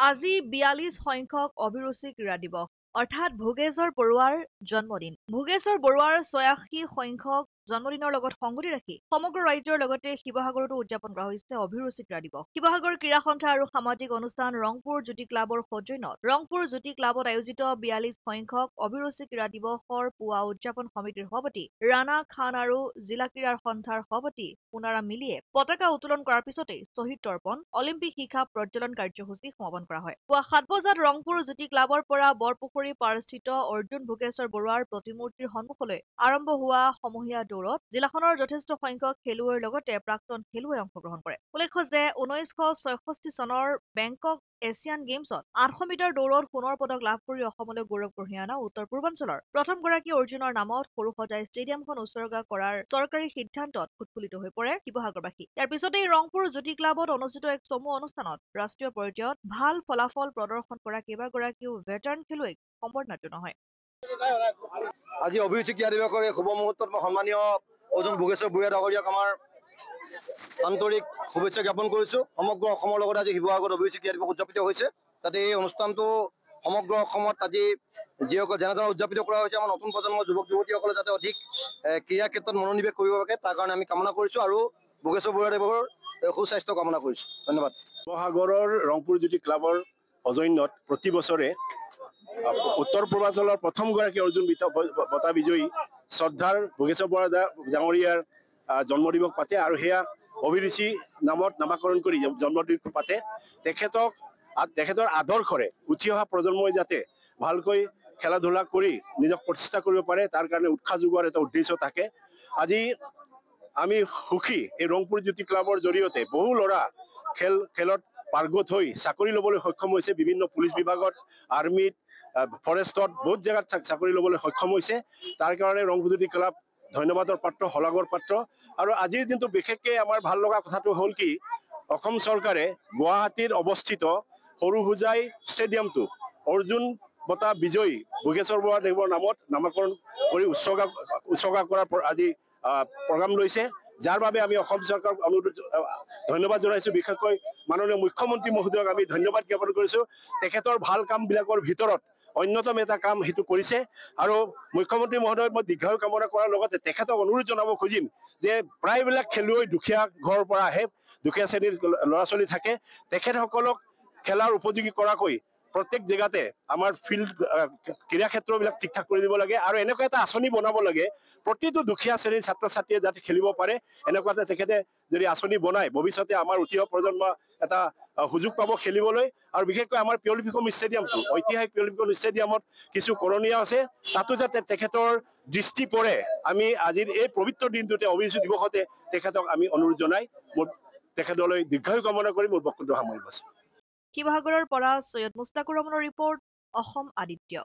আজি ৪২ সংখ্যক অভিৰুচি ক্ৰীড়া দিৱস অৰ্থাৎ ভোগেশ্বৰ বৰুৱাৰ জন্মদিন। ভোগেশ্বৰ বৰুৱাৰ ৮৬ সংখ্যক জন্মদিনৰ লগত সংগতি ৰাখি সমগ্ৰ ৰাজ্যৰ লগতে শিৱসাগৰতো উদযাপন কৰা হৈছে অভিৰুচি ক্ৰীড়া দিৱস। শিৱসাগৰ ক্ৰীড়া সন্থা আৰু সামাজিক অনুষ্ঠান ৰংপুৰ জ্যোতি ক্লাবৰ সৌজন্যত ৰংপুৰ জ্যোতি ক্লাবত আয়োজিত ৪২ সংখ্যক অভিৰুচি ক্ৰীড়া দিৱসৰ পুৱা উদযাপন সমিতিৰ সভাপতি ৰাণা খান আৰু জিলা ক্ৰীড়া সন্থাৰ সভাপতি পুনাৰাম মিলিয়ে পতাকা উত্তোলন কৰাৰ পিছতেই শ্বহীদ তৰ্পণ অলিম্পিক শিখা প্ৰজ্বলন কাৰ্যসূচী সমাপন কৰা হয়। পুৱা ৭ বজাত ৰংপুৰ জ্যোতি ক্লাবৰ পৰা বৰপুখুৰী পাৰস্থিত অৰ্জুন ভোগেশ্বৰ বৰুৱাৰ প্ৰতিমূৰ্তিৰ সন্মুখলৈ আৰম্ভ হোৱা সমূহীয়া দৌৰত জিলাখনৰ যথেষ্ট সংখ্যক খেলুৱৈৰ লগতে প্ৰাক্তন খেলুৱৈ অংশগ্ৰহণ কৰে। উল্লেখ্য যে ১৯৬৬ চনৰ বেংকক এছিয়ান গেমছত ৮০০ মিটাৰ দৌৰত সোণৰ পদক লাভ কৰি অসমলৈ গৌৰৱ কঢ়িয়াই অনা উত্তৰ পূৰ্বাঞ্চলৰ প্ৰথমগৰাকী অৰ্জুনৰ নামত সৰুসজাই ষ্টেডিয়ামখন উৎসৰ্গা কৰাৰ চৰকাৰী সিদ্ধান্তত উৎফুল্লিত হৈ পৰে শিৱসাগৰবাসী। ইয়াৰ পিছতেই ৰংপুৰ জ্যোতি ক্লাবত অনুষ্ঠিত এক চমু অনুষ্ঠানত ৰাষ্ট্ৰীয় পৰ্যায়ত ভাল ফলাফল প্ৰদৰ্শন কৰা কেইবাগৰাকীও ভেটাৰান খেলুৱৈক সম্বৰ্ধনা জনোৱা হয়। আজি অভিৰুচি ক্ৰীড়া দিৱসৰ এই শুভ মুহূৰ্তত মই সন্মানীয় অৰ্জুন ভোগেশ্বৰ বৰুৱা ডাঙৰীয়াক আমাৰ আন্তৰিক শুভেচ্ছা জ্ঞাপন কৰিছোঁ। সমগ্ৰ অসমৰ লগত আজি শিৱসাগৰত অভিৰুচি ক্ৰীড়া দিৱস উদযাপিত হৈছে। তাতে এই অনুষ্ঠানটো সমগ্ৰ অসমত আজি যিসকল যেনেদৰে উদযাপিত কৰা হৈছে আমাৰ নতুন প্ৰজন্মৰ যুৱক যুৱতীসকলে যাতে অধিক ক্ৰীড়া ক্ষেত্ৰত মনোনিৱেশ কৰিব পাৰে তাৰ কাৰণে আমি কামনা কৰিছোঁ আৰু ভোগেশ্বৰ বৰুৱাদেৱৰ সুস্বাস্থ্য কামনা কৰিছোঁ। ধন্যবাদ। শিৱসাগৰৰ ৰংপুৰ জ্যোতি ক্লাবৰ সৌজন্যত প্ৰতি বছৰে উত্তৰ পূৰ্বাঞ্চলৰ প্ৰথমগৰাকী অৰ্জুন বঁটা বিজয়ী শ্ৰদ্ধাৰ ভোগেশ্বৰ বৰুৱা ডাঙৰীয়াৰ জন্মদিৱস পাতে আৰু সেয়া অভিৰুচি নামত নামাকৰণ কৰি জন্মদিন পাতে। তেখেতৰ আদৰ্শৰে উঠি অহা প্ৰজন্মই যাতে ভালকৈ খেলা ধূলা কৰি নিজক প্ৰতিষ্ঠা কৰিব পাৰে তাৰ কাৰণে উৎসাহ যোগোৱাৰ এটা উদ্দেশ্য থাকে। আজি আমি সুখী এই ৰংপুৰ জ্যোতি ক্লাবৰ জৰিয়তে বহু ল'ৰা খেলত পাৰ্গত হৈ চাকৰি ল'বলৈ সক্ষম হৈছে। বিভিন্ন পুলিচ বিভাগত, আৰ্মিত, ফৰেষ্টত বহুত জেগাত চাকৰি ল'বলৈ সক্ষম হৈছে। তাৰ কাৰণে ৰংপুৰ জ্যোতি ক্লাব ধন্যবাদৰ পাত্ৰ, শলাগৰ পাত্ৰ। আৰু আজিৰ দিনটো বিশেষকৈ আমাৰ ভাল লগা কথাটো হ'ল কি অসম চৰকাৰে গুৱাহাটীত অৱস্থিত সৰুসজাই ষ্টেডিয়ামটো অৰ্জুন বঁটা বিজয়ী ভোগেশ্বৰ বৰুৱা দেৱৰ নামত নামাকৰণ কৰি উৎসৰ্গা কৰাৰ আজি প্ৰগ্ৰাম লৈছে, যাৰ বাবে আমি অসম চৰকাৰক ধন্যবাদ জনাইছোঁ। বিশেষকৈ মাননীয় মুখ্যমন্ত্ৰী মহোদয়ক আমি ধন্যবাদ জ্ঞাপন কৰিছোঁ। তেখেতৰ ভাল কামবিলাকৰ ভিতৰত অন্যতম এটা কাম সেইটো কৰিছে আৰু মুখ্যমন্ত্ৰী মহোদয়ক মই দীৰ্ঘায়ু কামনা কৰাৰ লগতে তেখেতক অনুৰোধ জনাব খুজিম যে প্ৰায়বিলাক খেলুৱৈ দুখীয়া ঘৰৰ পৰা আহে, দুখীয়া শ্ৰেণীৰ ল'ৰা ছোৱালী থাকে, তেখেতসকলক খেলাৰ উপযোগী কৰাকৈ প্ৰত্যেক জেগাতে আমাৰ ফিল্ড ক্ৰীড়া ক্ষেত্ৰবিলাক ঠিক ঠাক কৰি দিব লাগে আৰু এনেকুৱা এটা আঁচনি বনাব লাগে প্ৰতিটো দুখীয়া শ্ৰেণীৰ ছাত্ৰ ছাত্ৰীয়ে যাতে খেলিব পাৰে। এনেকুৱা এটা তেখেতে যদি আঁচনি বনায় ভৱিষ্যতে আমাৰ উঠি অহা প্ৰজন্ম এটা সুযোগ পাব খেলিবলৈ। আৰু বিশেষকৈ আমাৰ পিয়লিভিকম ষ্টেডিয়ামটো ঐতিহাসিক পিয়লিভিকম ষ্টেডিয়ামত কিছু কৰণীয় আছে, তাতো যাতে তেখেতৰ দৃষ্টি পৰে। আমি আজিৰ এই পবিত্ৰ দিনটোতে অভিৰুচি দিৱসতে তেখেতক আমি অনুৰোধ জনাই মোৰ তেখেতলৈ দীৰ্ঘায়ু কামনা কৰি মোৰ বক্তব্য সামৰিব আছে। শিৱসাগৰৰ পৰা সৈয়দ মুস্তাকুৰ ৰহমানৰ ৰিপৰ্ট, অসম আদিত্য।